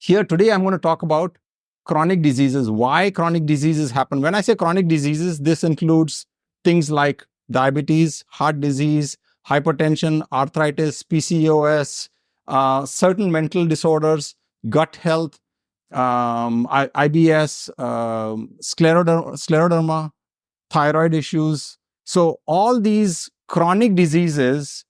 Here today, I'm going to talk about chronic diseases, why chronic diseases happen. When I say chronic diseases, this includes things like diabetes, heart disease, hypertension, arthritis, PCOS, certain mental disorders, gut health, IBS, scleroderma, thyroid issues. So all these chronic diseases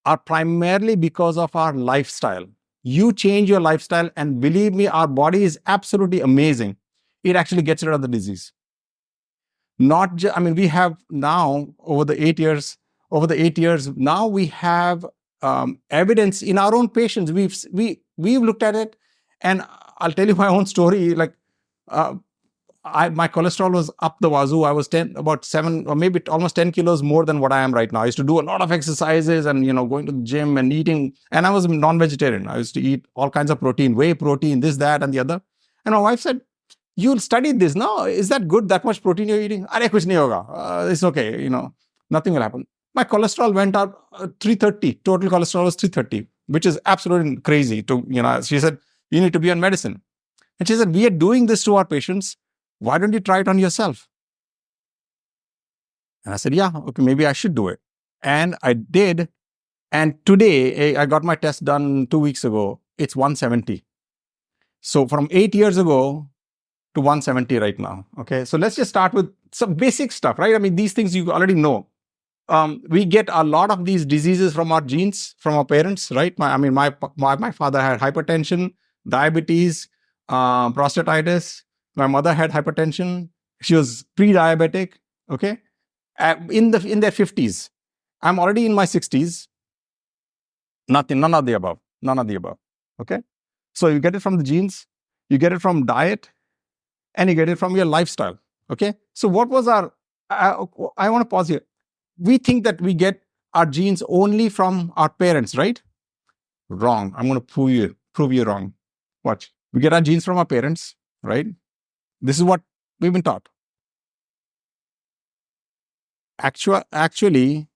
are primarily because of our lifestyle. You change your lifestyle, and believe me, our body is absolutely amazing. It actually gets rid of the disease. Not just, I mean, we have now over the 8 years, now we have evidence in our own patients. We've looked at it, and I'll tell you my own story. Like, my cholesterol was up the wazoo. I was about 7 or maybe almost 10 kilos more than what I am right now. I used to do a lot of exercises and, going to the gym and eating. And I was non-vegetarian. I used to eat all kinds of protein, whey protein, this, that, and the other. And my wife said, "You studied this. No, is that good? That much protein you're eating? Arey, kuch nahi hoga. It's okay. Nothing will happen." My cholesterol went up 330. Total cholesterol was 330, which is absolutely crazy. She said, "You need to be on medicine." And she said, "We are doing this to our patients. Why don't you try it on yourself?" And I said, "Yeah, okay, maybe I should do it." And I did. And today, I got my test done 2 weeks ago. It's 170. So from 8 years ago to 170 right now. Okay. So let's just start with some basic stuff, right? I mean, these things you already know. We get a lot of these diseases from our genes, from our parents, right? My father had hypertension, diabetes, prostatitis. My mother had hypertension. She was pre-diabetic. Okay, in their 50s. I'm already in my 60s. None of the above. None of the above. Okay, so you get it from the genes, you get it from diet, and you get it from your lifestyle. Okay, so what was our? I want to pause here. We think that we get our genes only from our parents, right? Wrong. I'm going to prove you wrong. Watch. We get our genes from our parents, right? This is what we've been taught. Actually,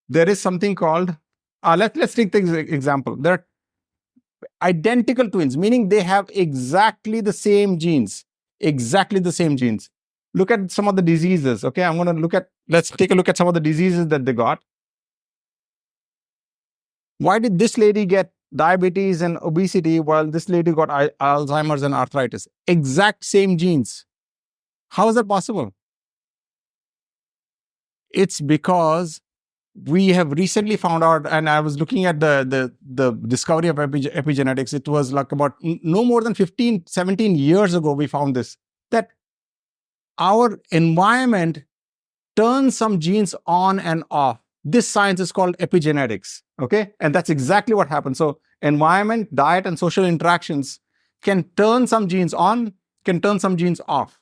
there is something called. Let's take the example. They're identical twins, meaning they have exactly the same genes. Exactly the same genes. Look at some of the diseases. Okay, let's take a look at some of the diseases that they got. Why did this lady get diabetes and obesity while this lady got Alzheimer's and arthritis? Exact same genes. How is that possible? It's because we have recently found out, and I was looking at the discovery of epigenetics. It was like about no more than 15, 17 years ago, we found this, that our environment turns some genes on and off. This science is called epigenetics. Okay. And that's exactly what happens. So environment, diet, and social interactions can turn some genes on, can turn some genes off.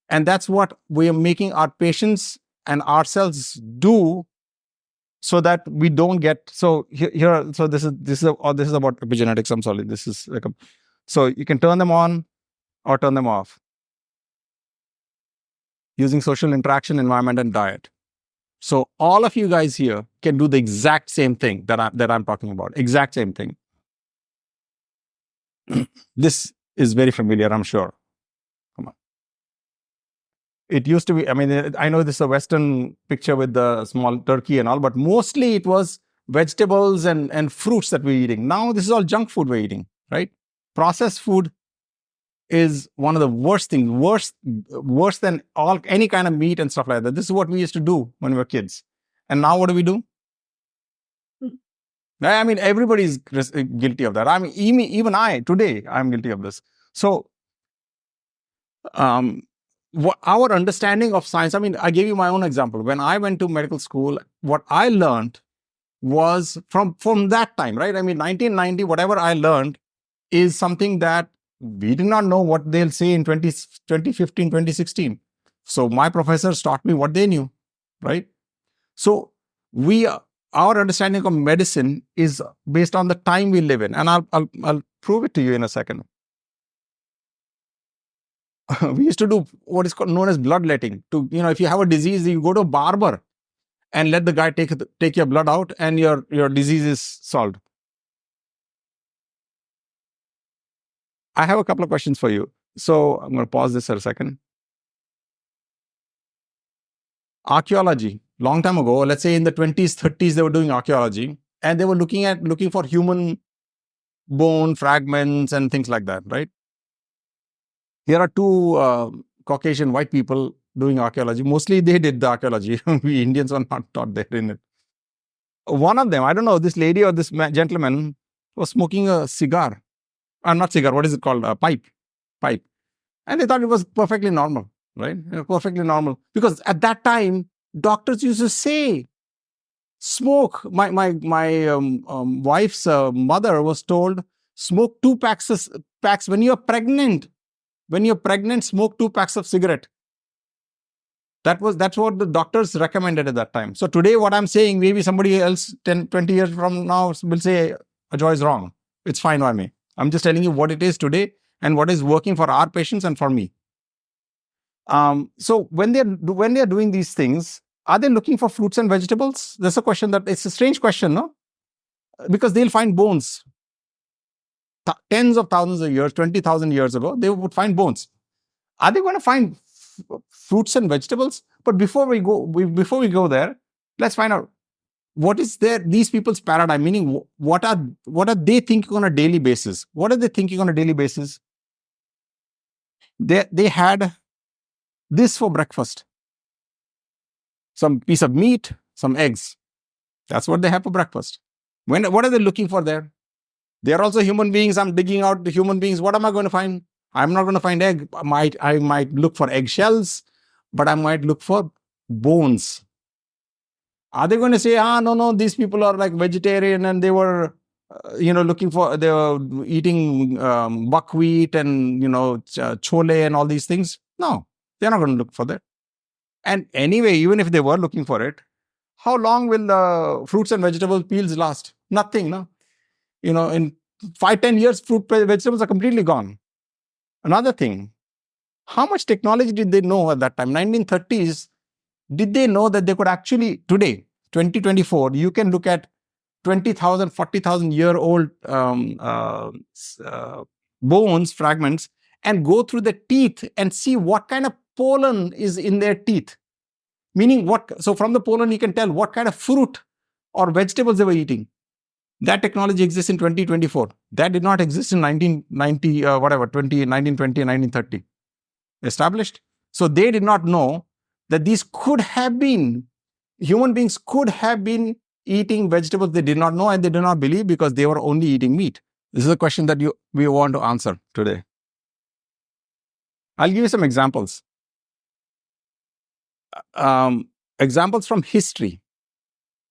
And that's what we are making our patients and ourselves do, so that we don't get. So this is about epigenetics. I'm sorry. This is like so you can turn them on or turn them off using social interaction, environment, and diet. So all of you guys here can do the exact same thing that I'm talking about. Exact same thing. This is very familiar, I'm sure. Come on. It used to be, I mean, I know this is a Western picture with the small turkey and all, but mostly it was vegetables and fruits that we're eating. Now this is all junk food we're eating, right? Processed food is one of the worst things, worse than any kind of meat and stuff like that. This is what we used to do when we were kids. And now what do? I mean, everybody's guilty of that. I mean, even I, today, I'm guilty of this. So, our understanding of science, I mean, I gave you my own example. When I went to medical school, what I learned was from that time, right? I mean, 1990, whatever I learned is something that we did not know what they'll say in 2015, 2016. So my professors taught me what they knew, right? So our understanding of medicine is based on the time we live in. And I'll prove it to you in a second. We used to do what is known as bloodletting. If you have a disease, you go to a barber and let the guy take your blood out, and your disease is solved. I have a couple of questions for you. So I'm going to pause this for a second. Archaeology, long time ago, let's say in the 20s, 30s, they were doing archaeology, and they were looking for human bone fragments and things like that, right? Here are two Caucasian white people doing archaeology. Mostly they did the archaeology. We Indians were not there in it. One of them, I don't know, this lady or this gentleman was smoking a cigar. Not cigar, what is it called? A pipe. Pipe. And they thought it was perfectly normal, right? Perfectly normal. Because at that time, doctors used to say, smoke. My wife's mother was told, smoke 2 packs when you're pregnant. When you're pregnant, smoke 2 packs of cigarette. That's what the doctors recommended at that time. So today, what I'm saying, maybe somebody else 10, 20 years from now will say, Ajoy is wrong. It's fine by me. I'm just telling you what it is today and what is working for our patients and for me. So when they're doing these things, are they looking for fruits and vegetables? That's a question it's a strange question, no? Because they'll find bones. Tens of thousands of years, 20,000 years ago, they would find bones. Are they going to find fruits and vegetables? But before we go there, let's find out what is these people's paradigm. Meaning, what are they thinking on a daily basis? What are they thinking on a daily basis? They had this for breakfast: some piece of meat, some eggs. That's what they have for breakfast. What are they looking for there? They are also human beings. I'm digging out the human beings. What am I going to find? I'm not going to find egg. I might look for eggshells, but I might look for bones. Are they going to say, no, these people are like vegetarian and they were, they were eating buckwheat and, chole and all these things? No, they're not going to look for that. And anyway, even if they were looking for it, how long will the fruits and vegetable peels last? Nothing, no? In 5-10 years, vegetables are completely gone. Another thing, how much technology did they know at that time? 1930s, did they know that they could actually, today, 2024, you can look at 20,000, 40,000 year old bones, fragments, and go through the teeth and see what kind of pollen is in their teeth. Meaning so from the pollen, you can tell what kind of fruit or vegetables they were eating. That technology exists in 2024. That did not exist in 1990, 1920, 1930. Established. So they did not know that these could have been, human beings could have been eating vegetables. They did not know and they did not believe because they were only eating meat. This is a question that we want to answer today. I'll give you some examples. Examples from history.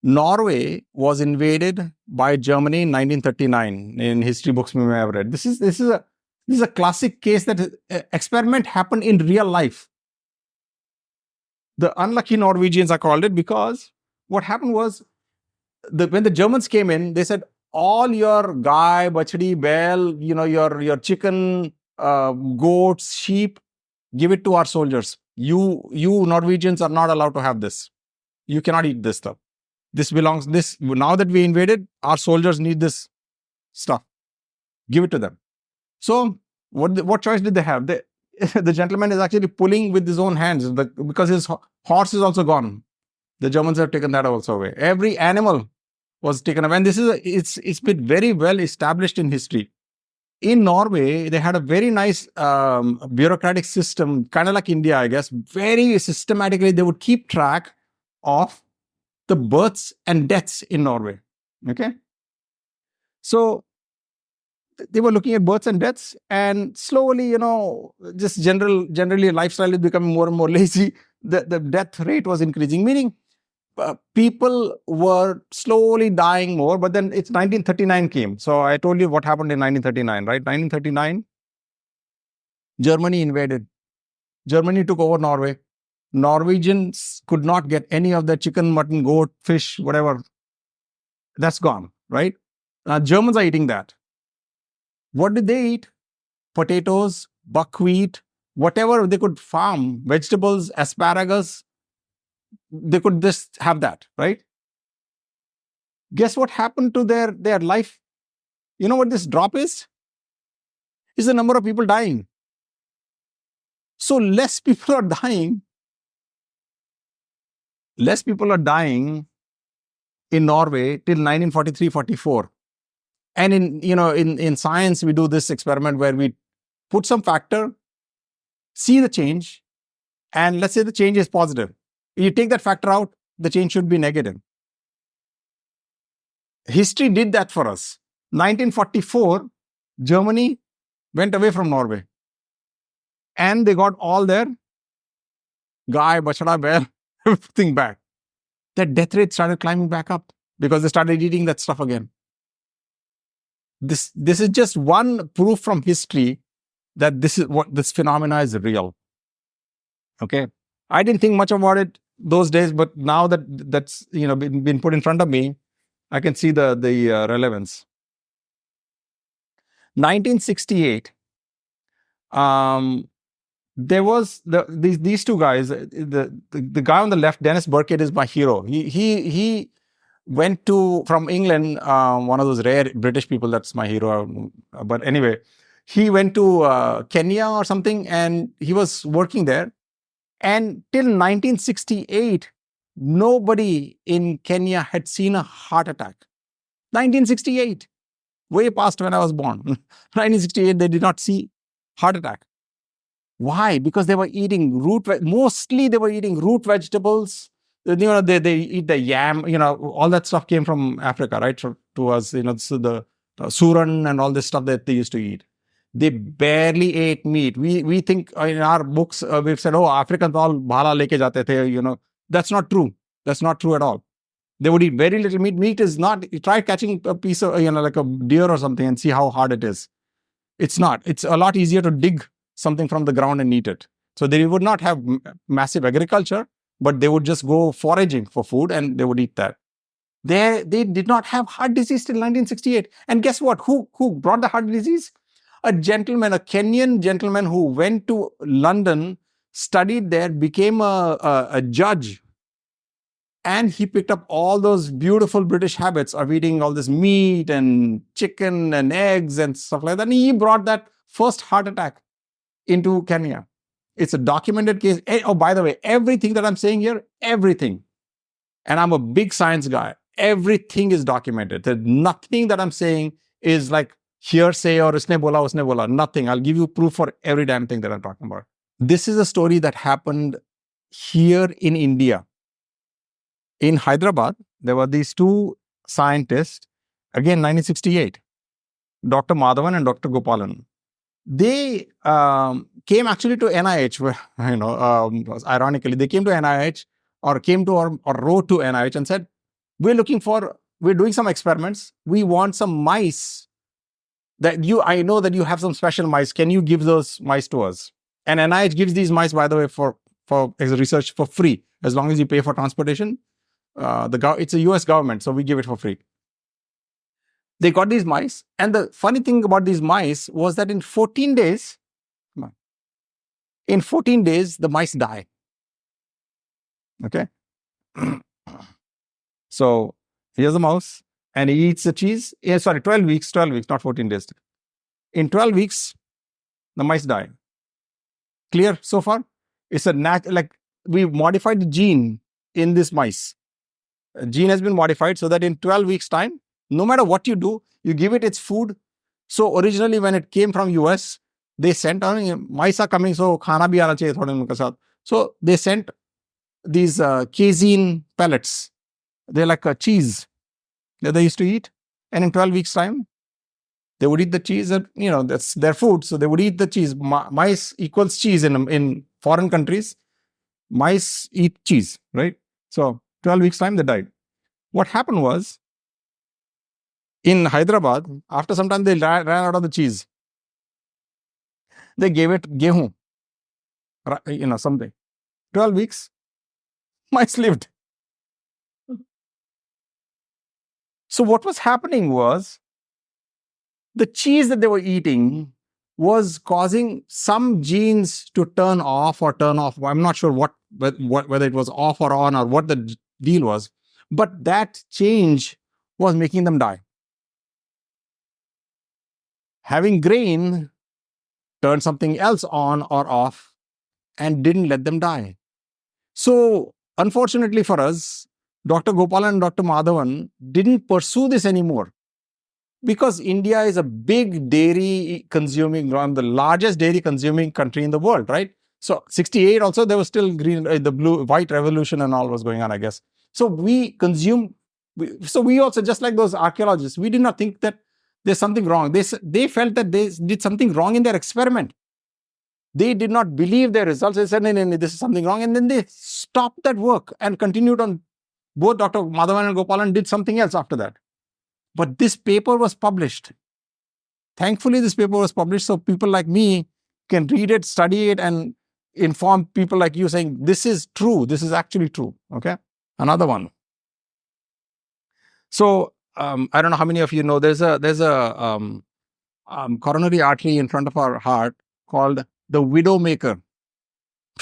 Norway was invaded by Germany in 1939. In history books we may have read. This is a classic case that experiment happened in real life. The unlucky Norwegians are called it because what happened was when the Germans came in, they said, all your guy, bachdi, bell, your chicken, goats, sheep, give it to our soldiers. You Norwegians are not allowed to have this. You cannot eat this stuff. Now that we invaded, our soldiers need this stuff. Give it to them. So what choice did they have? The gentleman is actually pulling with his own hands because his horse is also gone. The Germans have taken that also away. Every animal was taken away. And it's been very well established in history. In Norway, they had a very nice bureaucratic system, kind of like India, I guess. Very systematically, they would keep track of the births and deaths in Norway. Okay. So they were looking at births and deaths, and slowly, just generally lifestyle is becoming more and more lazy. The death rate was increasing, meaning people were slowly dying more. But then it's 1939 came. So I told you what happened in 1939, right? 1939, Germany invaded. Germany took over Norway. Norwegians could not get any of their chicken, mutton, goat, fish, whatever. That's gone, right? Germans are eating that. What did they eat? Potatoes, buckwheat, whatever they could farm, vegetables, asparagus, they could just have that, right? Guess what happened to their life? You know what this drop is? is the number of people dying. So less people are dying. Less people are dying in Norway till 1943-44. And in science, we do this experiment where we put some factor, see the change, and let's say the change is positive. You take that factor out, the change should be negative. History did that for us. 1944, Germany went away from Norway. And they got all their guy, bachada, bear, everything back. Their death rate started climbing back up because they started eating that stuff again. This is just one proof from history that this phenomena is real. Okay. I didn't think much about it those days, but now that that's been put in front of me, I can see the relevance. 1968, there was these two guys. The guy on the left, Dennis Burkitt, is my hero. He went from England, one of those rare British people. That's my hero. But anyway, he went to Kenya or something, and he was working there. And till 1968, nobody in Kenya had seen a heart attack. 1968, way past when I was born. 1968, they did not see heart attack. Why? Because they were eating mostly they were eating root vegetables. They eat the yam, all that stuff came from Africa, right? To us, so the suran and all this stuff that they used to eat. They barely ate meat. We think in our books, we've said, oh, Africans all bhala leke jate the. That's not true. That's not true at all. They would eat very little meat. Meat is not, you try catching a piece of, like a deer or something and see how hard it is. It's not. It's a lot easier to dig something from the ground and eat it. So they would not have massive agriculture, but they would just go foraging for food and they would eat that. They did not have heart disease till 1968. And guess what? Who brought the heart disease? A Kenyan gentleman who went to London, studied there, became a judge. And he picked up all those beautiful British habits of eating all this meat and chicken and eggs and stuff like that. And he brought that first heart attack into Kenya. It's a documented case. Oh, by the way, everything that I'm saying here, everything. And I'm a big science guy. Everything is documented. There's nothing that I'm saying is like hearsay or usne bola. Nothing. I'll give you proof for every damn thing that I'm talking about. This is a story that happened here in India. In Hyderabad, there were these two scientists, again, 1968, Dr. Madhavan and Dr. Gopalan. They came actually to NIH, ironically, they came to NIH or came to or wrote to NIH and said, we're doing some experiments. We want some mice I know that you have some special mice. Can you give those mice to us? And NIH gives these mice, by the way, for research for free, as long as you pay for transportation. It's a US government, so we give it for free. They got these mice, and the funny thing about these mice was that in 14 days, the mice die. Okay? So here's a mouse, and he eats the cheese. 12 weeks, not 14 days. In 12 weeks, the mice die. Clear so far? It's we've modified the gene in this mice. A gene has been modified so that in 12 weeks' time, no matter what you do, you give it its food. So originally, when it came from US, they sent mice are coming, so khana bhi aana chahiye thoda unke saath. So they sent these casein pellets. They're like a cheese that they used to eat. And in 12 weeks' time, they would eat the cheese. And, that's their food. So they would eat the cheese. Mice equals cheese in foreign countries. Mice eat cheese, right? So 12 weeks' time, they died. What happened was, in Hyderabad, after some time, they ran out of the cheese. They gave it gehu, something. 12 weeks, mice lived. So what was happening was, the cheese that they were eating was causing some genes to turn off or turn off. I'm not sure whether it was off or on or what the deal was. But that change was making them die. Having grain turned something else on or off, and didn't let them die. So, unfortunately for us, Dr. Gopalan and Dr. Madhavan didn't pursue this anymore, because India is a big dairy consuming, the largest dairy consuming country in the world, right? So 68 also, there was still the white revolution and all was going on, I guess. So we consume, so we also, just like those archaeologists, we did not think that there's something wrong. They felt that they did something wrong in their experiment. They did not believe their results. They said, no, this is something wrong. And then they stopped that work and continued on. Both Dr. Madhavan and Gopalan did something else after that. But this paper was published. Thankfully, this paper was published so people like me can read it, study it, and inform people like you saying, this is true. This is actually true. Okay. Another one. So I don't know how many of you know, there's a coronary artery in front of our heart called the widowmaker,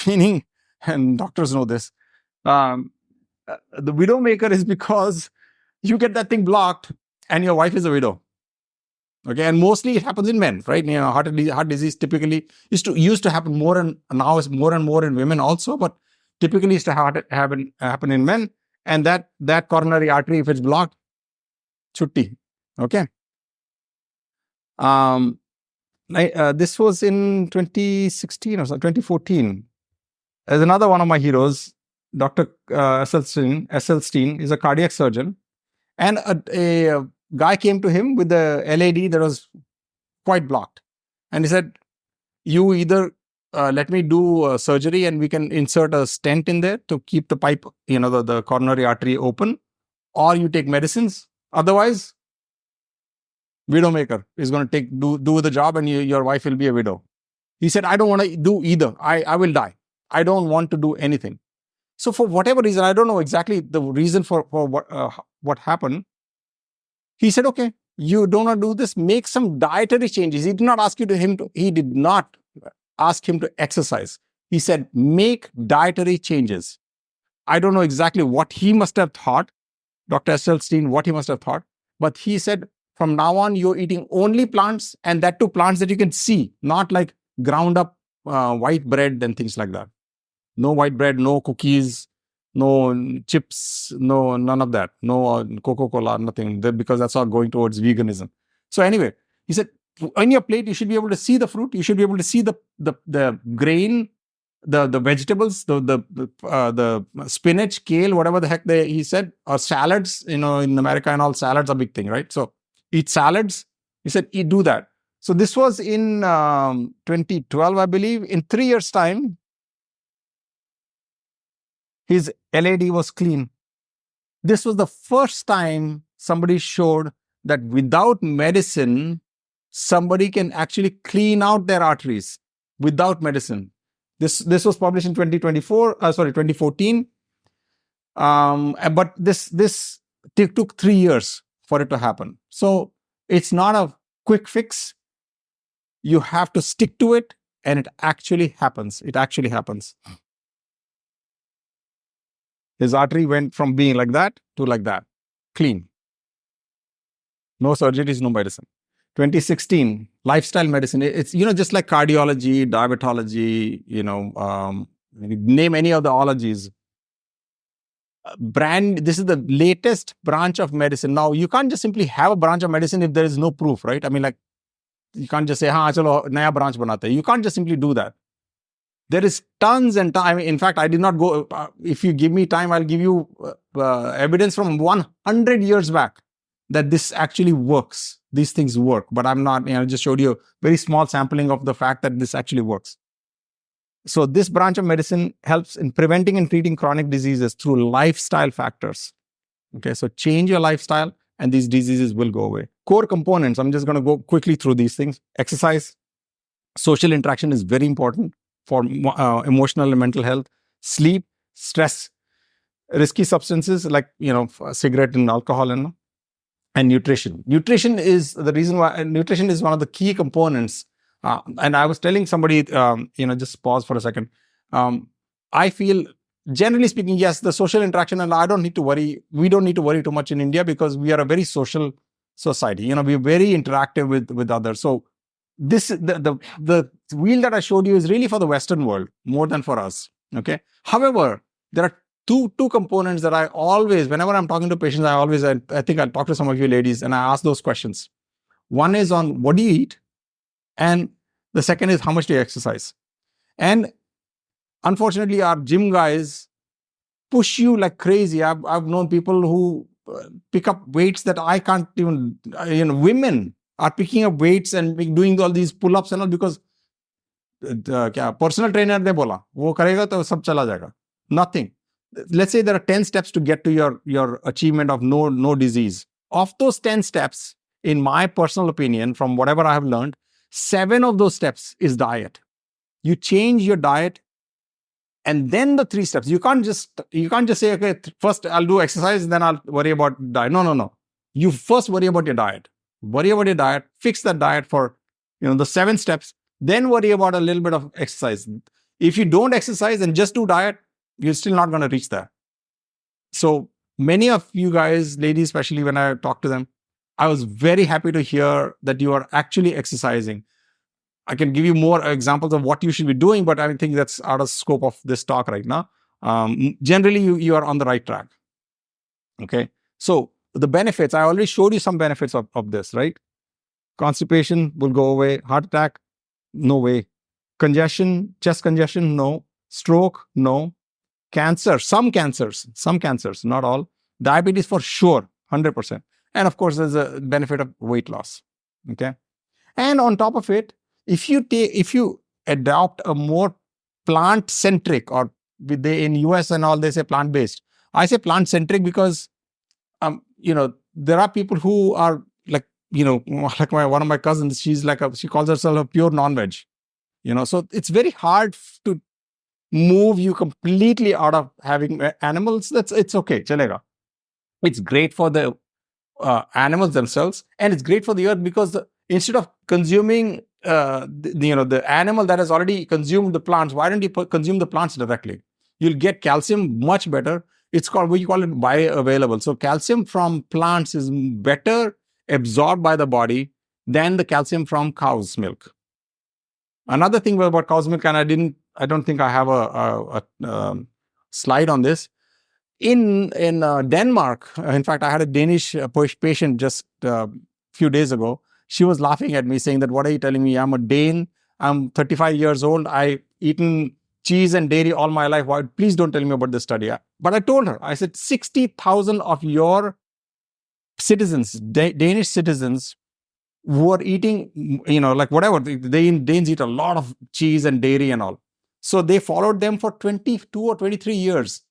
meaning, and doctors know this, the widowmaker is because you get that thing blocked and your wife is a widow. Okay, and mostly it happens in men, right? Heart disease typically used to happen more, and now is more and more in women also, but typically used to happen in men. And that coronary artery, if it's blocked, chutti. Okay. This was in 2016 or so, 2014. There's another one of my heroes, Dr. Esselstyn is a cardiac surgeon, and a guy came to him with the LAD that was quite blocked, and he said, "You either let me do surgery and we can insert a stent in there to keep the pipe, the coronary artery open, or you take medicines. Otherwise, widowmaker is going to do the job, and your wife will be a widow." He said, "I don't want to do either. I will die. I don't want to do anything." So for whatever reason, I don't know exactly the reason for what happened. He said, "Okay, you don't want to do this. Make some dietary changes." He did not ask He did not ask him to exercise. He said, "Make dietary changes." I don't know exactly what he must have thought, Dr. Esselstyn, what he must have thought, but he said, from now on, you're eating only plants, and that too plants that you can see, not like ground up white bread and things like that. No white bread, no cookies, no chips, none of that. No Coca-Cola, nothing, because that's all going towards veganism. So anyway, he said, on your plate, you should be able to see the fruit. You should be able to see the grain, the vegetables, the spinach, kale, whatever the heck he said, or salads. In America and all, salads are a big thing, right? So eat salads. He said, do that. So this was in 2012, I believe. In 3 years' time, his LAD was clean. This was the first time somebody showed that without medicine, somebody can actually clean out their arteries without medicine. This was published in 2014. But this took 3 years for it to happen. So it's not a quick fix. You have to stick to it, and it actually happens. It actually happens. His artery went from being like that to like that, clean. No surgeries, no medicine. 2016, lifestyle medicine. It's, just like cardiology, diabetology, name any of the ologies. This is the latest branch of medicine. Now, you can't just simply have a branch of medicine if there is no proof, right? I mean, like, you can't just say, chalo, naya branch banate. You can't just simply do that. There is tons and tons. I mean, in fact, I did not go. If you give me time, I'll give you evidence from 100 years back that this actually works. These things work. But I'm not, just showed you a very small sampling of the fact that this actually works. So this branch of medicine helps in preventing and treating chronic diseases through lifestyle factors. Okay, so change your lifestyle and these diseases will go away. Core components, I'm just going to go quickly through these things. Exercise, social interaction is very important for emotional and mental health. Sleep, stress, risky substances like, cigarette and alcohol, and nutrition. Nutrition is the reason why nutrition is one of the key components. And I was telling somebody, just pause for a second. I feel, generally speaking, yes, the social interaction, and I don't need to worry. We don't need to worry too much in India because we are a very social society. We're very interactive with others. So this the wheel that I showed you is really for the Western world more than for us. Okay. However, there are two components that I always, whenever I'm talking to patients, I think I'll talk to some of you ladies and I ask those questions. One is on what do you eat, and the second is how much do you exercise. And unfortunately, our gym guys push you like crazy. I've known people who pick up weights that I can't even. Women are picking up weights and doing all these pull-ups and all because क्या personal trainer ने बोला वो करेगा तो सब चला जाएगा. Nothing. Let's say there are 10 steps to get to your achievement of no disease. Of those 10 steps, in my personal opinion, from whatever I have learned, 7 of those steps is diet. You change your diet, and then the 3 steps. You can't just say, okay, first I'll do exercise, and then I'll worry about diet. No. You first worry about your diet. Worry about your diet. Fix that diet for the 7 steps. Then worry about a little bit of exercise. If you don't exercise and just do diet, you're still not going to reach there. So many of you guys, ladies, especially when I talk to them, I was very happy to hear that you are actually exercising. I can give you more examples of what you should be doing, but I think that's out of scope of this talk right now. Generally, you are on the right track. Okay. So the benefits, I already showed you some benefits of this, right? Constipation will go away. Heart attack, no way. Congestion, chest congestion, no. Stroke, no. Cancer, some cancers, not all. Diabetes for sure, 100%. And of course, there's a benefit of weight loss. Okay. And on top of it, if you adopt a more plant-centric, or in US and all, they say plant-based. I say plant-centric because, there are people who are like one of my cousins, she calls herself a pure non-veg. So it's very hard to move you completely out of having animals. It's okay, chalega. It's great for the animals themselves, and it's great for the earth because instead of consuming the animal that has already consumed the plants, why don't you consume the plants directly? You'll get calcium much better. It's called, we call it bioavailable. So calcium from plants is better absorbed by the body than the calcium from cow's milk. Another thing about cow's milk, and I don't think I have a slide on this. In Denmark, in fact, I had a Danish patient just a few days ago. She was laughing at me saying that, what are you telling me? I'm a Dane. I'm 35 years old. I've eaten cheese and dairy all my life. Why? Please don't tell me about this study. But I told her, I said, 60,000 of your citizens, Danish citizens, who are eating, like whatever, Danes eat a lot of cheese and dairy and all. So they followed them for 22 or 23 years.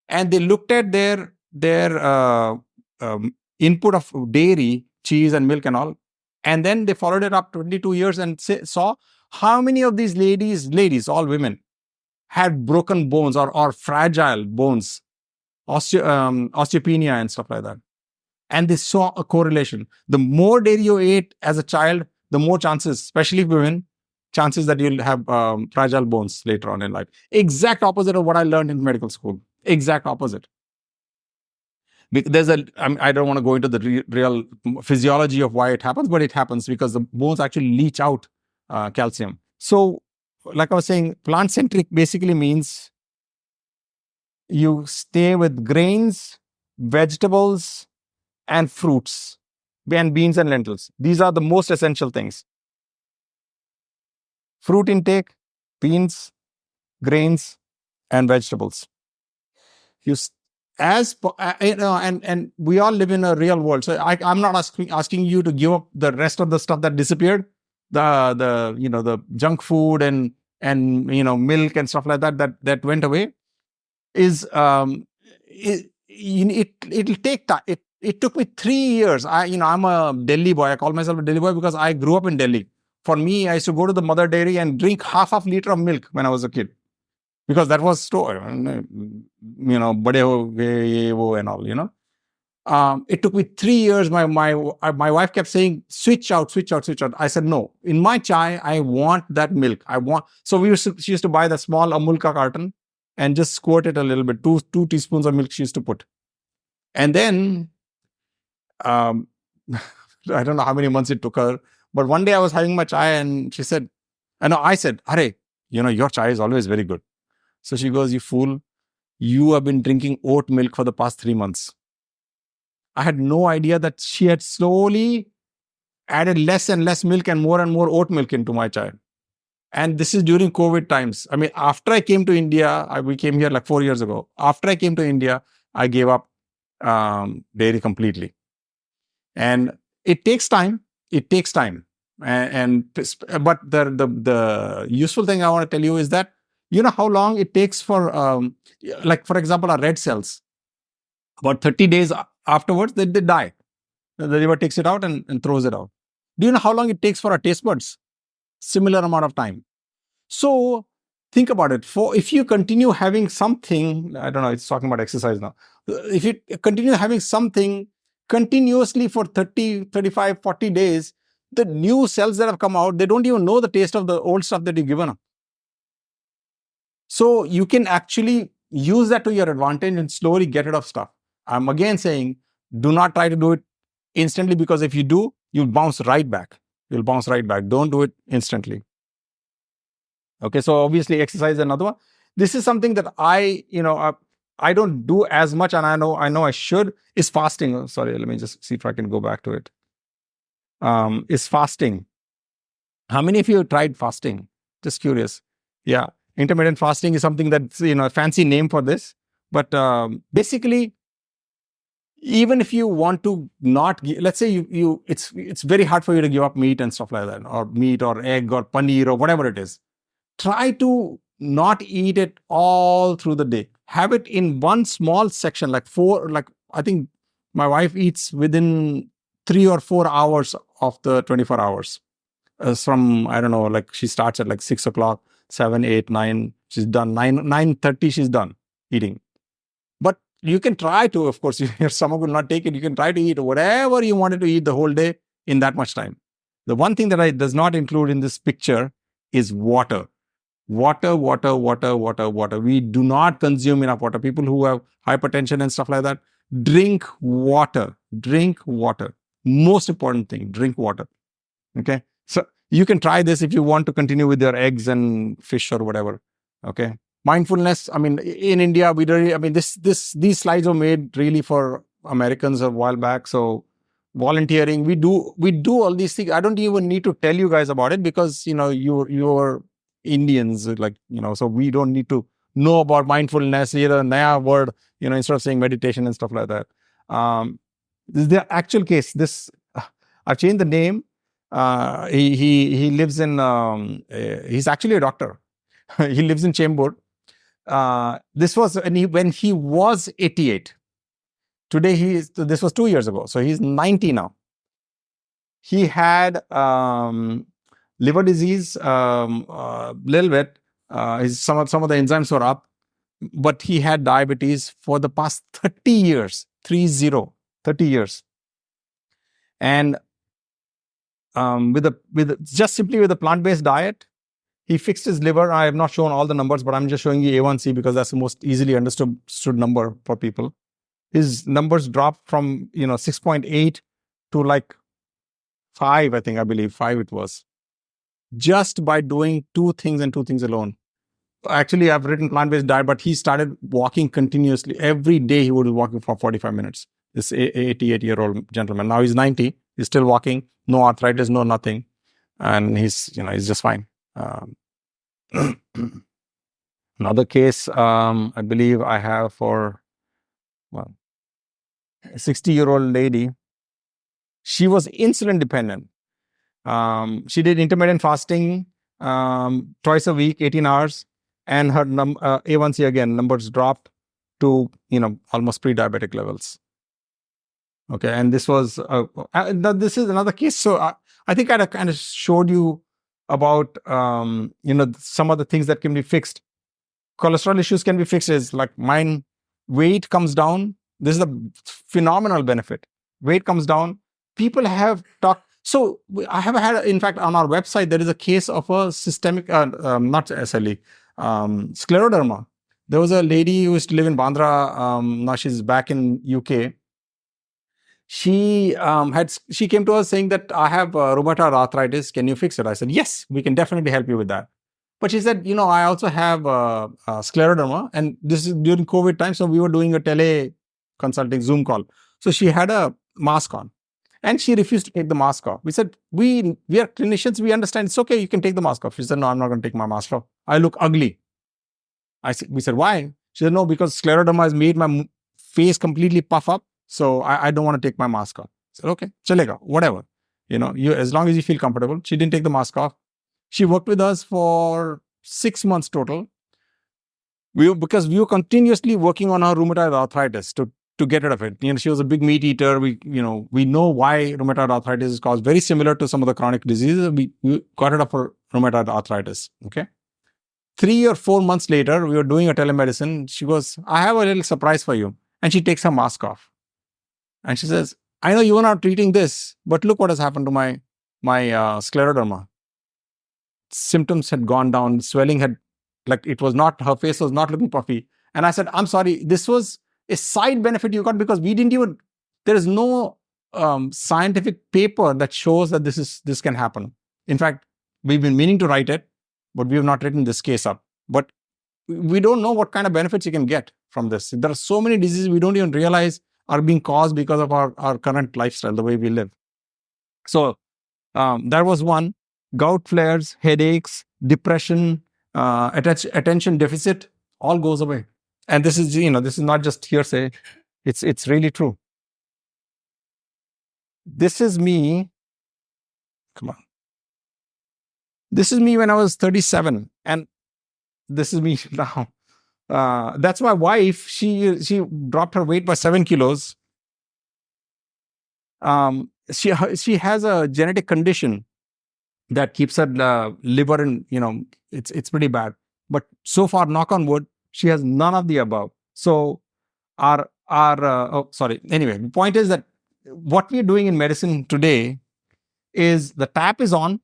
And they looked at their input of dairy, cheese and milk and all. And then they followed it up 22 years and saw how many of these ladies, all women, had broken bones or fragile bones, osteopenia and stuff like that. And they saw a correlation. The more dairy you ate as a child, the more chances, especially women, chances that you'll have fragile bones later on in life. Exact opposite of what I learned in medical school. Exact opposite. I don't want to go into the real physiology of why it happens, but it happens because the bones actually leach out calcium. So, like I was saying, plant-centric basically means you stay with grains, vegetables, and fruits, and beans and lentils. These are the most essential things. Fruit intake, beans, grains, and vegetables. And we all live in a real world. So I'm not asking you to give up the rest of the stuff that disappeared, the junk food and milk and stuff like that went away. It'll take time. It took me 3 years. I'm a Delhi boy. I call myself a Delhi boy because I grew up in Delhi. For me, I used to go to the mother dairy and drink half a liter of milk when I was a kid, because that was store, bade ho gaye, ye wo and all. It took me 3 years. My wife kept saying, switch out. I said, no. In my chai, I want that milk. So she used to buy the small Amul ka carton and just squirt it a little bit. 2 teaspoons of milk she used to put. And then, I don't know how many months it took her, But one day I was having my chai and she said, and I said, "Are, your chai is always very good." So she goes, "You fool, you have been drinking oat milk for the past 3 months." I had no idea that she had slowly added less and less milk and more oat milk into my chai. And this is during COVID times. I mean, after I came to India, we came here like 4 years ago. After I came to India, I gave up dairy completely. And it takes time. It takes time. But the useful thing I want to tell you is that, how long it takes for, like, for example, our red cells, about 30 days afterwards, they die. The liver takes it out and throws it out. Do you know how long it takes for our taste buds? Similar amount of time. So think about it. If you continue having something, I don't know, it's talking about exercise now. If you continue having something continuously for 30, 35, 40 days, the new cells that have come out, they don't even know the taste of the old stuff that you've given them. So you can actually use that to your advantage and slowly get rid of stuff. I'm again saying, do not try to do it instantly, because if you do, you'll bounce right back. You'll bounce right back. Don't do it instantly. Okay, so obviously exercise is another one. This is something that I don't do as much, and I know I should, is fasting. Oh, sorry, let me just see if I can go back to it. Is fasting. How many of you have tried fasting? Just curious. Yeah, intermittent fasting is something that's, a fancy name for this. But basically, even if you want to not, let's say it's very hard for you to give up meat and stuff like that, or meat or egg or paneer or whatever it is. Try to not eat it all through the day. Have it in one small section, like I think my wife eats within 3 or 4 hours of the 24 hours. From, I don't know, like she starts at like 6 o'clock, 7, 8, 9, she's done. 9:30, she's done eating. But you can try to, of course, your stomach will not take it. You can try to eat whatever you wanted to eat the whole day in that much time. The one thing that I does not include in this picture is water. Water. We do not consume enough water. People who have hypertension and stuff like that, drink water. Drink water. Most important thing, drink water. Okay. So you can try this if you want to continue with your eggs and fish or whatever. Okay. Mindfulness. I mean, in India, these slides were made really for Americans a while back. So volunteering, we do all these things. I don't even need to tell you guys about it, because you're Indians, like, so we don't need to know about mindfulness, a naya word, instead of saying meditation and stuff like that. This is the actual case. I've changed the name. He lives in, he's actually a doctor. He lives in Chembur. This was when he was 88. Today this was 2 years ago. So he's 90 now. He had liver disease, little bit. Some of the enzymes were up, but he had diabetes for the past 30 years, 30 years. And just simply with a plant-based diet, he fixed his liver. I have not shown all the numbers, but I'm just showing you A1C because that's the most easily understood number for people. His numbers dropped from 6.8 to like 5, I believe 5 it was, just by doing 2 things and 2 things alone. Actually, I've written plant-based diet, but he started walking continuously. Every day he would be walking for 45 minutes. This 88-year-old gentleman. Now he's 90. He's still walking. No arthritis, no nothing. And he's just fine. Another case, I believe I have for, a 60-year-old lady. She was insulin dependent. She did intermittent fasting twice a week, 18 hours, and her A1C again, numbers dropped to almost pre-diabetic levels. Okay, and this was this is another case. So I think I kind of showed you about some of the things that can be fixed. Cholesterol issues can be fixed. Is like mine, weight comes down. This is a phenomenal benefit. Weight comes down. People have talked. So I have had, in fact, on our website, there is a case of a systemic, not SLE, scleroderma. There was a lady who used to live in Bandra. Now she's back in UK. she came to us saying that I have rheumatoid arthritis. Can you fix it? I said, yes, we can definitely help you with that. But she said, I also have scleroderma, and this is during COVID time. So we were doing a tele consulting Zoom call. So she had a mask on, and she refused to take the mask off. We said, we are clinicians. We understand. It's okay. You can take the mask off. She said, no, I'm not going to take my mask off. I look ugly. We said, why? She said, no, because scleroderma has made my face completely puff up. So I don't want to take my mask off. I said, okay, chalega, whatever. As long as you feel comfortable. She didn't take the mask off. She worked with us for 6 months total. Because we were continuously working on her rheumatoid arthritis to get rid of it. She was a big meat eater. We know why rheumatoid arthritis is caused, very similar to some of the chronic diseases. We got rid of her rheumatoid arthritis. Okay. 3 or 4 months later, we were doing a telemedicine. She goes, I have a little surprise for you. And she takes her mask off. And she says, I know you are not treating this, but look what has happened to my scleroderma. Symptoms had gone down. Swelling had, her face was not looking puffy. And I said, I'm sorry, this was a side benefit you got because there is no scientific paper that shows that this can happen. In fact, we've been meaning to write it, but we have not written this case up. But we don't know what kind of benefits you can get from this. There are so many diseases we don't even realize are being caused because of our current lifestyle, the way we live. So that was one. Gout flares, headaches, depression, attention deficit, all goes away. And this is not just hearsay. It's really true. This is me. Come on. This is me when I was 37, and this is me now. That's my wife. She dropped her weight by 7 kilos. She has a genetic condition that keeps her liver and it's pretty bad. But so far, knock on wood, she has none of the above. So anyway, the point is that what we're doing in medicine today is the tap is on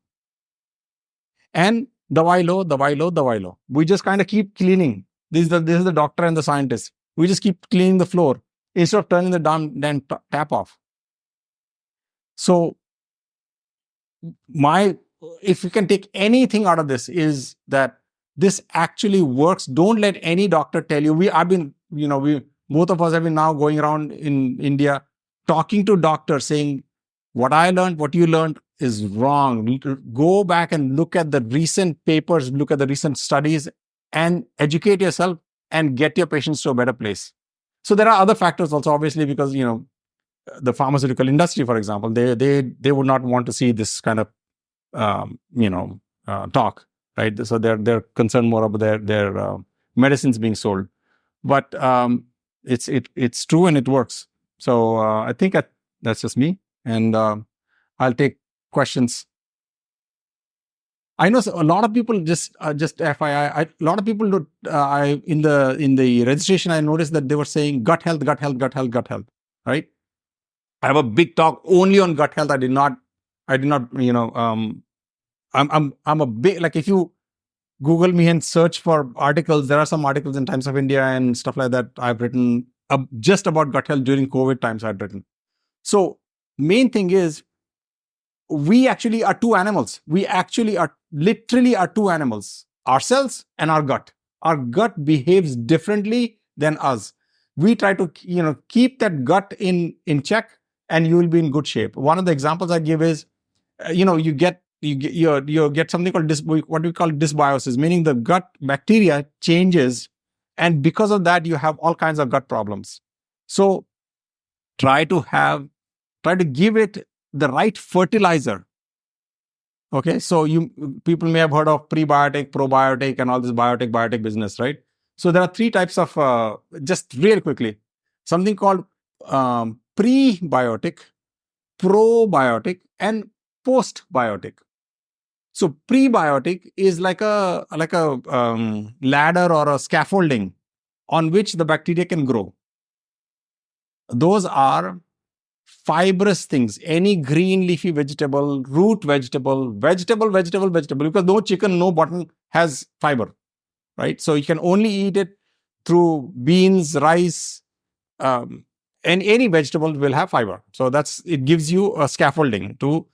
and dawai lo. We just kind of keep cleaning. This is the doctor and the scientist. We just keep cleaning the floor instead of turning the damn tap off. So if you can take anything out of this is that this actually works. Don't let any doctor tell you. Both of us have been now going around in India talking to doctors saying, what I learned, what you learned is wrong. Go back and look at the recent papers, look at the recent studies and educate yourself and get your patients to a better place. So there are other factors also, obviously, because, the pharmaceutical industry, for example, they would not want to see this kind of talk, right? So they're concerned more about their medicines being sold, but it's true and it works. So I think that's just me, and I'll take questions. I know a lot of people just FYI. A lot of people in the registration I noticed that they were saying gut health, right? I have a big talk only on gut health. I did not. I'm a big, if you Google me and search for articles, there are some articles in Times of India and stuff like that I've written just about gut health during COVID times I've written. So main thing is we actually are two animals. We actually are literally two animals, ourselves and our gut. Our gut behaves differently than us. We try to keep that gut in check and you will be in good shape. One of the examples I give is, you get something called what we call dysbiosis, meaning the gut bacteria changes, and because of that you have all kinds of gut problems. So try to give it the right fertilizer. Okay, so people may have heard of prebiotic, probiotic, and all this biotic business, right? So there are 3 types of just real quickly, something called prebiotic, probiotic, and postbiotic. So prebiotic is like a ladder or a scaffolding on which the bacteria can grow. Those are fibrous things, any green leafy vegetable, root vegetable, because no chicken, no mutton has fiber, right? So you can only eat it through beans, rice, and any vegetable will have fiber. So it gives you a scaffolding to,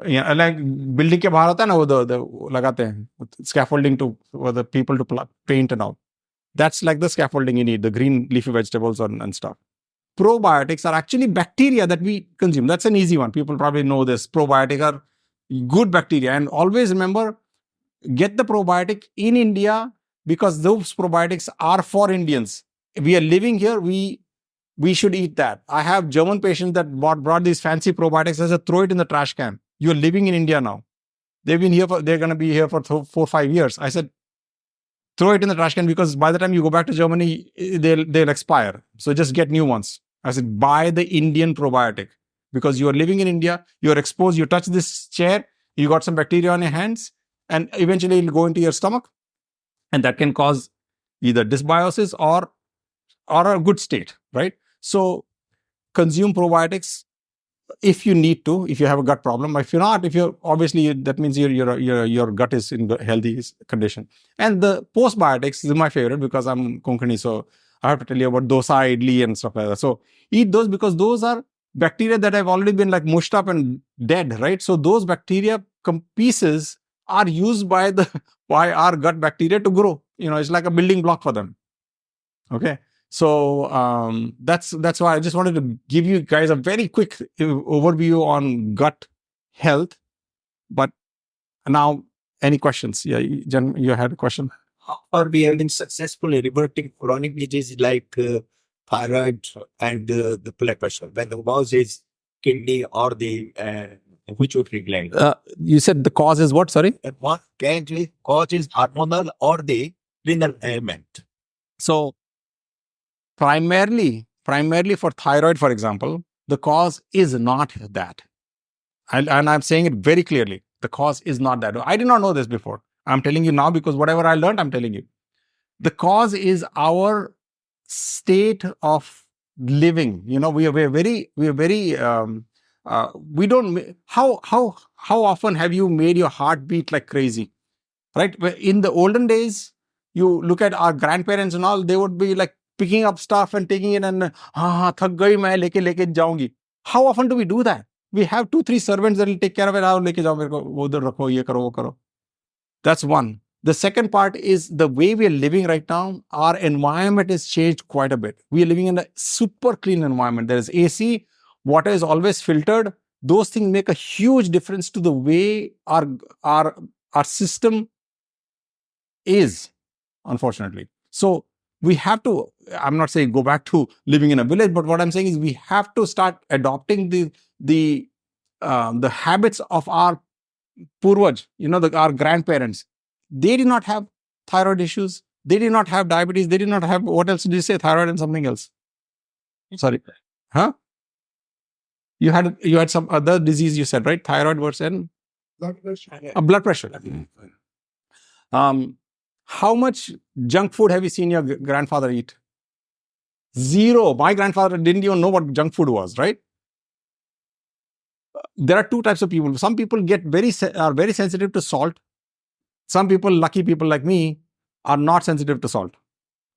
like building के बाहर होता है ना, वो the लगाते हैं scaffolding for the people to paint and all. That's like the scaffolding you need, the green leafy vegetables and stuff. Probiotics are actually bacteria that we consume. That's an easy one. People probably know this. Probiotics are good bacteria. And always remember, get the probiotic in India, because those probiotics are for Indians. We are living here. We should eat that. I have German patients that brought these fancy probiotics. I said, throw it in the trash can. You're living in India now. They're going to be here for 4 or 5 years. I said, throw it in the trash can, because by the time you go back to Germany, they'll expire. So just get new ones. I said, buy the Indian probiotic, because you are living in India, you're exposed, you touch this chair, you got some bacteria on your hands, and eventually it'll go into your stomach. And that can cause either dysbiosis or a good state, right? So consume probiotics if you need to, if you have a gut problem. If you're not, obviously that means your gut is in the healthy condition. And the postbiotics is my favorite, because I'm Konkani, so I have to tell you about dosa, idli and stuff like that. So eat those, because those are bacteria that have already been like mushed up and dead, right? So those bacteria pieces are used by our gut bacteria to grow. It's like a building block for them. Okay. So that's why I just wanted to give you guys a very quick overview on gut health. But now, any questions? Yeah, Jen, you had a question. How are we having successfully reverting chronic diseases like thyroid and the blood pressure when the cause is kidney or the pituitary gland? You said the cause is what? Sorry. What cause is hormonal or the renal ailment? So primarily for thyroid, for example, the cause is not that. And I'm saying it very clearly. The cause is not that. I did not know this before. I'm telling you now, because whatever I learned, I'm telling you. The cause is our state of living. We don't. How often have you made your heart beat like crazy, right? In the olden days, you look at our grandparents and all, they would be like picking up stuff and taking it and thak gayi, main leke jaungi. How often do we do that? We have 2-3 servants that will take care of it. Leke jao mere ko, udhar rakho, ye karo, wo karo. That's one. The second part is the way we are living right now. Our environment has changed quite a bit. We are living in a super clean environment. There is AC, water is always filtered. Those things make a huge difference to the way our system is, unfortunately. So we have to, I'm not saying go back to living in a village, but what I'm saying is we have to start adopting the habits of our purvaj, our grandparents. They did not have thyroid issues. They did not have diabetes. They did not have, what else did you say? Thyroid and something else. Sorry. Huh? You had some other disease you said, right? Thyroid versus Blood pressure. Blood pressure. How much junk food have you seen your grandfather eat? Zero. My grandfather didn't even know what junk food was, right? There are 2 types of people. Some people are very sensitive to salt. Some people, lucky people like me, are not sensitive to salt.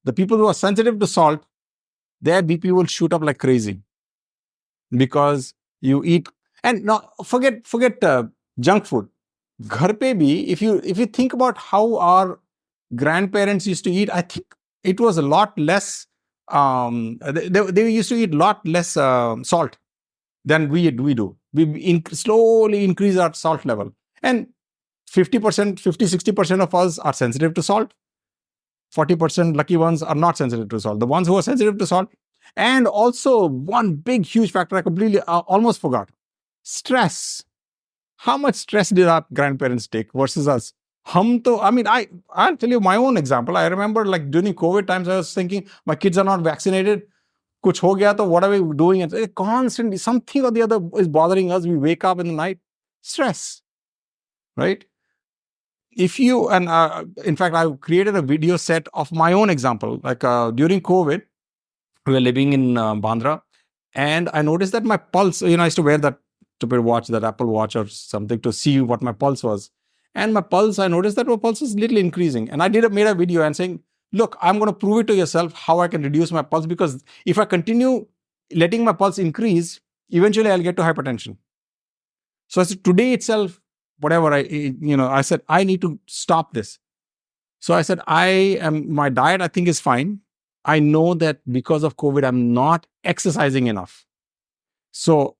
The people who are sensitive to salt, their BP will shoot up like crazy, because you eat. And now forget junk food. Ghar pe bhi, if you think about how our grandparents used to eat, I think it was a lot less. They used to eat a lot less salt than we do. We slowly increase our salt level, and 50-60% of us are sensitive to salt. 40% lucky ones are not sensitive to salt. The ones who are sensitive to salt, and also one big huge factor I completely almost forgot: stress. How much stress did our grandparents take versus us? I'll tell you my own example. I remember, like, during COVID times, I was thinking, my kids are not vaccinated. Kuch ho gaya, to what are we doing? And constantly, something or the other is bothering us. We wake up in the night, stress, right? In fact, I created a video set of my own example. Like during COVID, we were living in Bandra, and I noticed that my pulse, I used to wear that stupid watch, that Apple Watch or something, to see what my pulse was. And my pulse, I noticed that my pulse is little increasing. And I made a video and saying, look, I'm going to prove it to yourself how I can reduce my pulse, because if I continue letting my pulse increase, eventually I'll get to hypertension. So I said, today itself, whatever I said, I need to stop this. So I said, my diet, I think, is fine. I know that because of COVID, I'm not exercising enough. So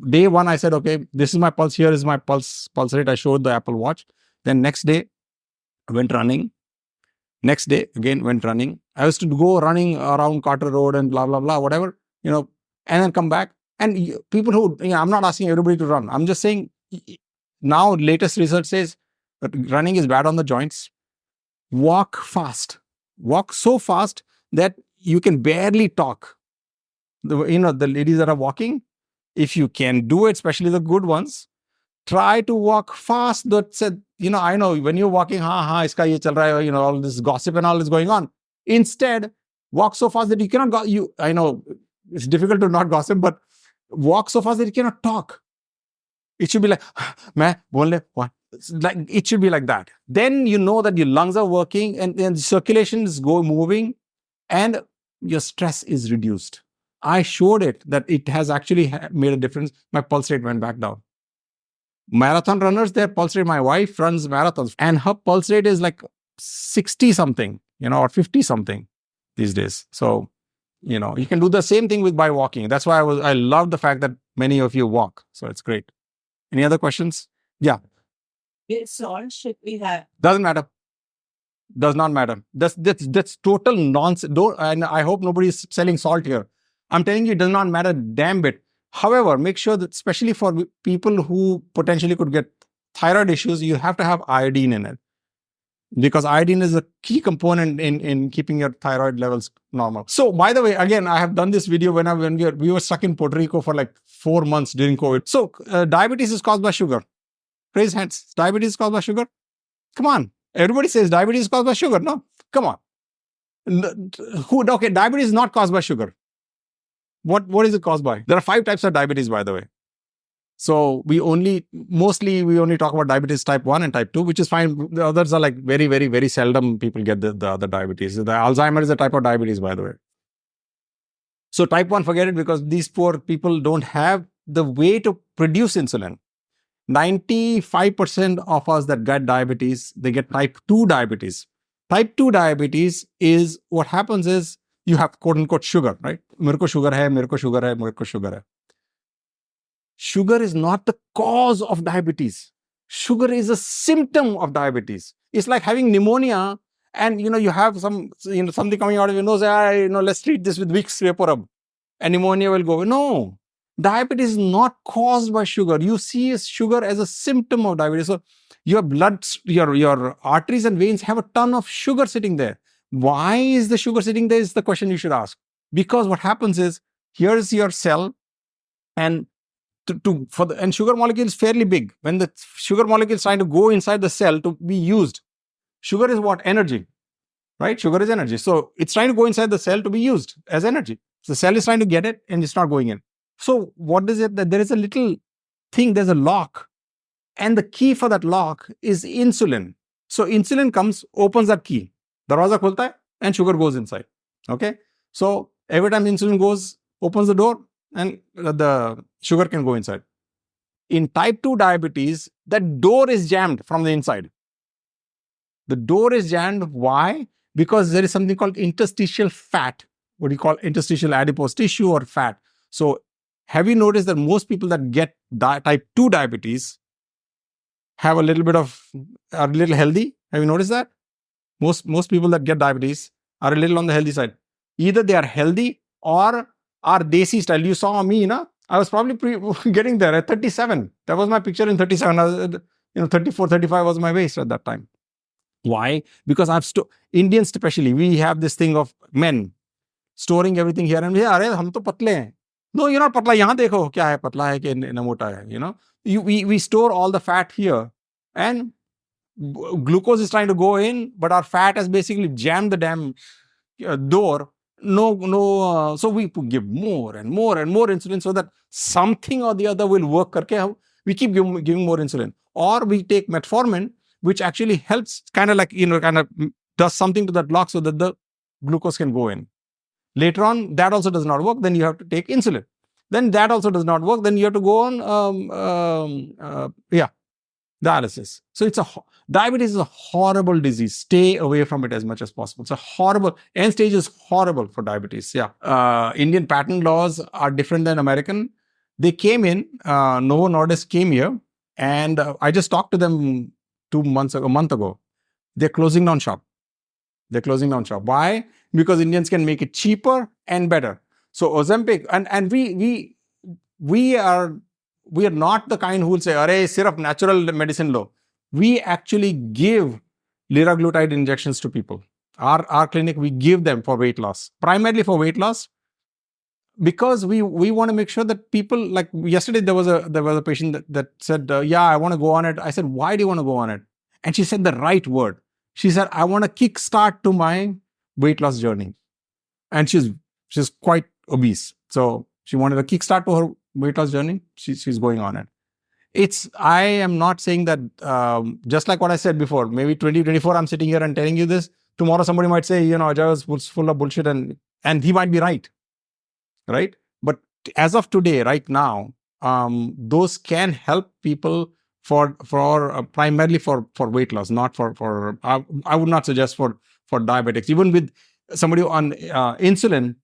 day one, I said, okay, this is my pulse. Here is my pulse rate. I showed the Apple Watch. Then next day, I went running. Next day, again, went running. I used to go running around Carter Road and blah, blah, blah, whatever, and then come back. And people who, I'm not asking everybody to run. I'm just saying now latest research says that running is bad on the joints. Walk fast. Walk so fast that you can barely talk. The ladies that are walking, if you can do it, especially the good ones, try to walk fast. That said, I know when you're walking, iska ye chal raha hai, all this gossip and all is going on. Instead, walk so fast that you cannot go. I know it's difficult to not gossip, but walk so fast that you cannot talk. It should be like, main bolne what? Like it should be like that. Then you know that your lungs are working and the circulation is moving, and your stress is reduced. I showed it that it has actually made a difference. My pulse rate went back down. Marathon runners, their pulse rate, my wife runs marathons and her pulse rate is like 60 something, or 50 something these days. So, you can do the same thing by walking. That's why I love the fact that many of you walk. So it's great. Any other questions? Yeah. Which salt should we have? Doesn't matter. Does not matter. That's total nonsense. And I hope nobody is selling salt here. I'm telling you, it does not matter damn bit. However, make sure that, especially for people who potentially could get thyroid issues, you have to have iodine in it. Because iodine is a key component in keeping your thyroid levels normal. So, by the way, again, I have done this video when we were stuck in Puerto Rico for like 4 months during COVID. So, diabetes is caused by sugar. Raise hands. Diabetes is caused by sugar? Come on. Everybody says diabetes is caused by sugar. No? Come on. Okay, diabetes is not caused by sugar. What is it caused by? There are 5 types of diabetes, by the way. So mostly we only talk about diabetes type 1 and type 2, which is fine. The others are like very, very, very seldom people get the other diabetes. The Alzheimer's is a type of diabetes, by the way. So type 1, forget it, because these poor people don't have the way to produce insulin. 95% of us that get diabetes, they get type 2 diabetes. Type 2 diabetes is, what happens is, you have quote unquote sugar, right? Mere ko sugar hai, mere ko sugar hai, mere ko sugar hai. Sugar is not the cause of diabetes. Sugar is a symptom of diabetes. It's like having pneumonia and you have something coming out of your nose. Let's treat this with Vicks VapoRub and pneumonia will go away. No, diabetes is not caused by sugar. You see sugar as a symptom of diabetes. So your blood, your arteries and veins have a ton of sugar sitting there. Why is the sugar sitting there is the question you should ask. Because what happens is, here's your cell, and and sugar molecule is fairly big. When the sugar molecule is trying to go inside the cell to be used, sugar is what? Energy, right? Sugar is energy. So it's trying to go inside the cell to be used as energy. So the cell is trying to get it and it's not going in. So what is it? That there is a little thing, there's a lock, and the key for that lock is insulin. So insulin comes, opens that key. Darwaza khulta hai and sugar goes inside. Okay. So every time insulin goes, opens the door and the sugar can go inside. In type 2 diabetes, that door is jammed from the inside. The door is jammed. Why? Because there is something called interstitial fat. What do you call interstitial adipose tissue or fat? So have you noticed that most people that get type 2 diabetes have are a little healthy? Have you noticed that? Most people that get diabetes are a little on the healthy side. Either they are healthy or are desi style. You saw me, I was probably getting there at 37. That was my picture in 37. 34, 35 was my waist at that time. Why? Because Indians especially, we have this thing of men storing everything here and here. Hum to patle hain. No, you're not patla. Yahan dekho kya hai, patla hai ki mota hai. We store all the fat here, and glucose is trying to go in, but our fat has basically jammed the damn door. So we give more and more and more insulin so that something or the other will work karke we keep giving more insulin. Or we take metformin, which actually helps kind of does something to that lock so that the glucose can go in. Later on, that also does not work. Then you have to take insulin. Then that also does not work. Then you have to go on, dialysis. So diabetes is a horrible disease. Stay away from it as much as possible. It's a horrible, end stage is horrible for diabetes. Yeah. Indian patent laws are different than American. They came in, Novo Nordisk came here, and I just talked to them a month ago. They're closing down shop. Why? Because Indians can make it cheaper and better. So Ozempic, and we are not the kind who will say, "Arey, sirf natural medicine lo." We actually give liraglutide injections to people. Our clinic, we give them for weight loss, primarily for weight loss, because we want to make sure that people, like yesterday there was a patient that said, "Yeah, I want to go on it." I said, "Why do you want to go on it?" And she said the right word. She said, "I want a kickstart to my weight loss journey." And she's quite obese, so she wanted a kickstart to her weight loss journey. She's going on it. I am not saying that, just like what I said before, maybe 2024, I'm sitting here and telling you this. Tomorrow, somebody might say, Ajoy was full of bullshit, and he might be right. But as of today, right now, those can help people for primarily for weight loss, not for I would not suggest for diabetics. Even with somebody on insulin,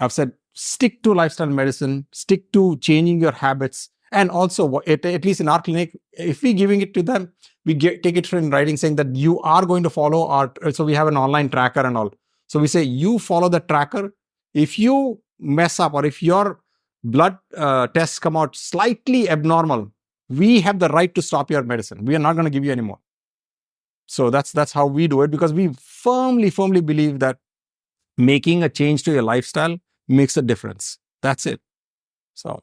I've said, stick to lifestyle medicine, stick to changing your habits. And also, at least in our clinic, if we're giving it to them, we take it in writing saying that you are going to follow so we have an online tracker and all. So we say, you follow the tracker. If you mess up, or if your blood tests come out slightly abnormal, we have the right to stop your medicine. We are not going to give you any more. So that's how we do it, because we firmly believe that making a change to your lifestyle makes a difference. That's it. So